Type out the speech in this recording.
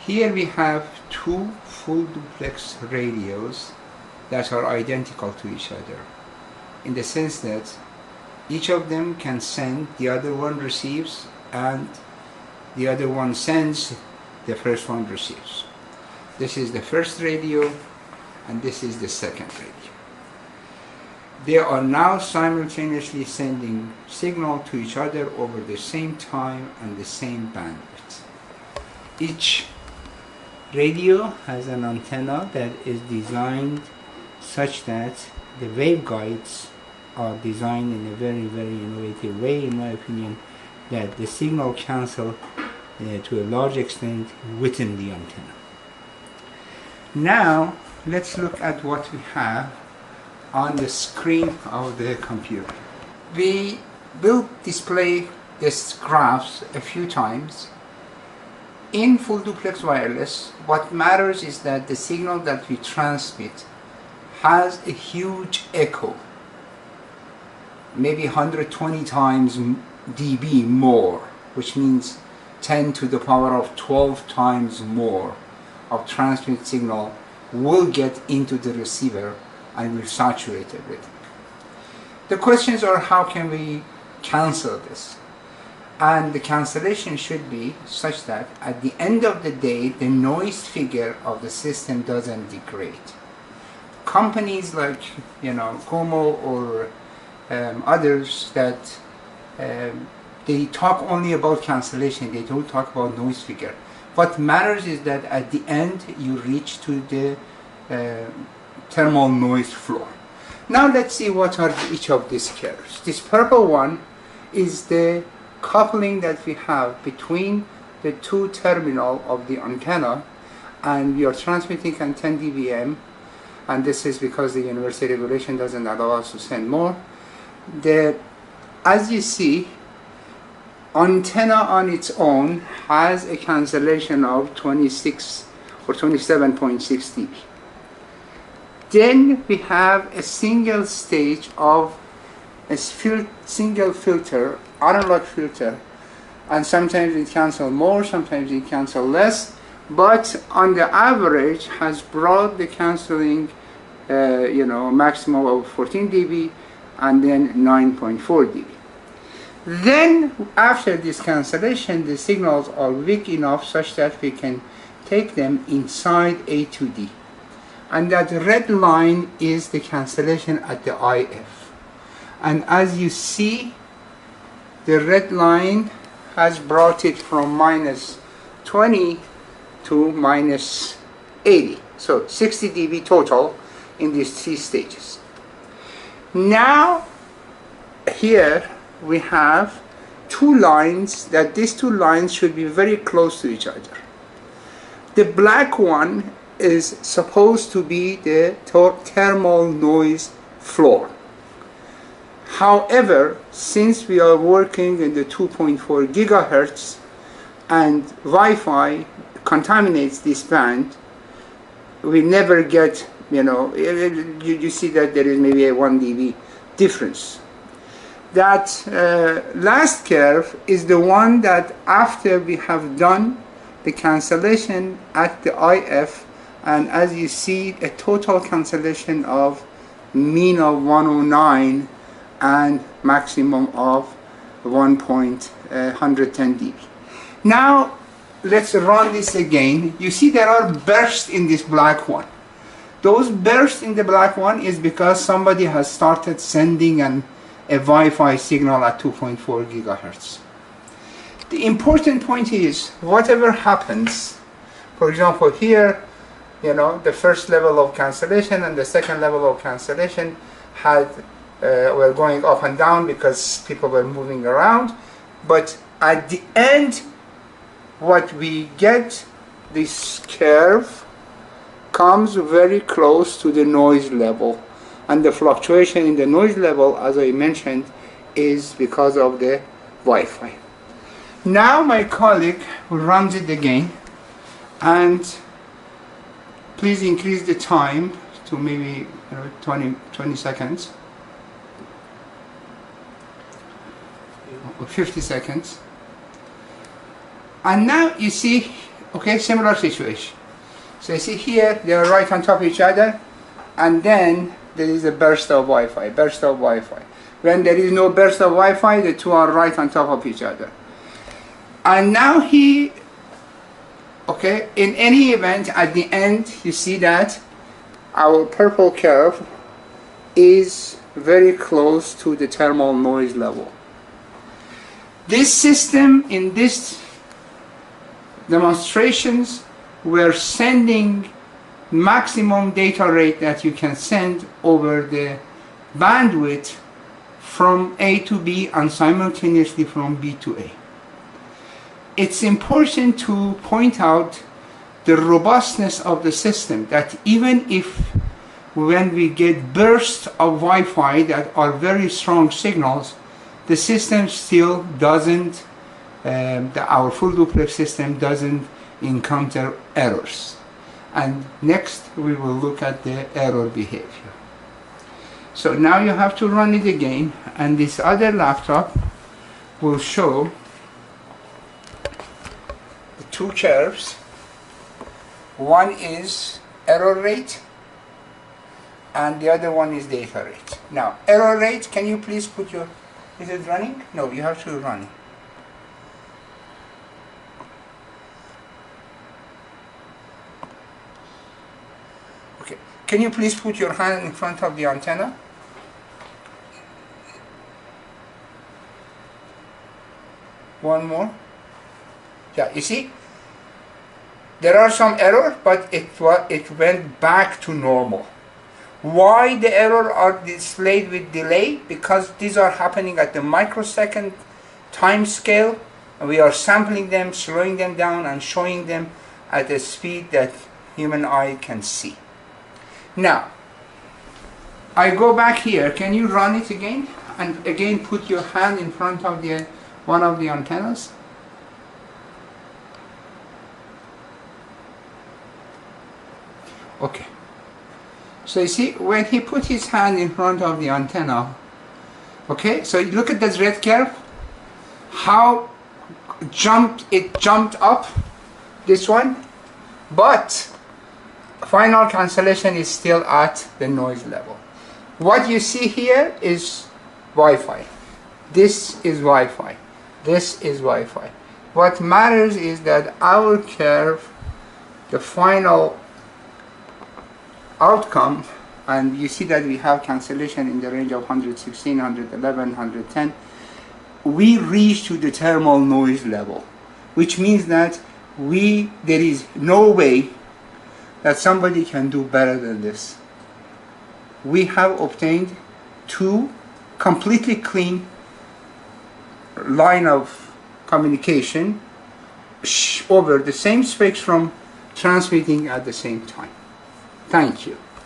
Here we have two full duplex radios that are identical to each other, in the sense that each of them can send, the other one receives, and the other one sends, the first one receives. This is the first radio, and this is the second radio. They are now simultaneously sending signal to each other over the same time and the same bandwidth. Each radio has an antenna that is designed such that the waveguides are designed in a very, very innovative way, in my opinion, that the signal cancel to a large extent within the antenna. Now let's look at what we have on the screen of the computer. We will display these graphs a few times. In full duplex wireless, what matters is that the signal that we transmit has a huge echo, maybe 120 times dB more, which means 10 to the power of 12 times more of transmit signal will get into the receiver and will saturate everything. The questions are, how can we cancel this? And the cancellation should be such that at the end of the day, the noise figure of the system doesn't degrade. Companies like, Como or others that they talk only about cancellation, they don't talk about noise figure. What matters is that at the end you reach to the thermal noise floor. Now let's see what are each of these curves. This purple one is the coupling that we have between the two terminals of the antenna, and we are transmitting at 10 dBm, and this is because the university regulation doesn't allow us to send more. As you see, antenna on its own has a cancellation of 26 or 27.6 dB. Then we have a single stage of a single filter, analog filter, and sometimes it cancels more, sometimes it cancels less, but on the average has brought the cancelling maximum of 14 dB and then 9.4 dB. Then after this cancellation, the signals are weak enough such that we can take them inside A2D. And that red line is the cancellation at the IF. And as you see, the red line has brought it from minus 20 to minus 80. So 60 dB total in these three stages. Now here we have two lines, that these two lines should be very close to each other. The black one is supposed to be the thermal noise floor. However, since we are working in the 2.4 gigahertz and Wi-Fi contaminates this band, we never get, you see that there is maybe a 1 dB difference. That last curve is the one that after we have done the cancellation at the IF, and as you see, a total cancellation of mean of 109 and maximum of 1.110 dB. Now let's run this again. You see there are bursts in this black one. Those bursts in the black one is because somebody has started sending a Wi-Fi signal at 2.4 gigahertz. The important point is, whatever happens, for example here, the first level of cancellation and the second level of cancellation were going up and down because people were moving around, but at the end what we get, this curve comes very close to the noise level, and the fluctuation in the noise level, as I mentioned, is because of the Wi-Fi. Now my colleague runs it again, and please increase the time to maybe 20 seconds or 50 seconds. And now you see Okay, similar situation. So you see here, they are right on top of each other, and then there is a burst of Wi-Fi, burst of Wi-Fi. When there is no burst of Wi-Fi, the two are right on top of each other. And now okay, in any event, at the end, you see that our purple curve is very close to the thermal noise level. This system, in this demonstrations, we're sending maximum data rate that you can send over the bandwidth from A to B and simultaneously from B to A. It's important to point out the robustness of the system, that even if when we get bursts of Wi-Fi that are very strong signals, the system still doesn't, our full duplex system doesn't encounter errors. And next we will look at the error behavior. So now you have to run it again, and this other laptop will show the two curves. One is error rate and the other one is data rate. Now error rate, can you please put your, is it running? No, you have to run it. Okay, can you please put your hand in front of the antenna? One more. Yeah, you see, there are some errors, but it went back to normal. Why the error are displayed with delay? Because these are happening at the microsecond time scale, and we are sampling them, slowing them down, and showing them at a speed that human eye can see. Now, I go back here. Can you run it again? And again, put your hand in front of the one of the antennas. Okay. So you see, when he put his hand in front of the antenna, okay, so you look at this red curve, how it jumped up, this one, but final cancellation is still at the noise level. What you see here is Wi-Fi. This is Wi-Fi. This is Wi-Fi. What matters is that our curve, the final outcome, and you see that we have cancellation in the range of 116, 111, 110, we reach to the thermal noise level, which means that there is no way that somebody can do better than this. We have obtained two completely clean line of communication over the same spectrum, transmitting at the same time. Thank you.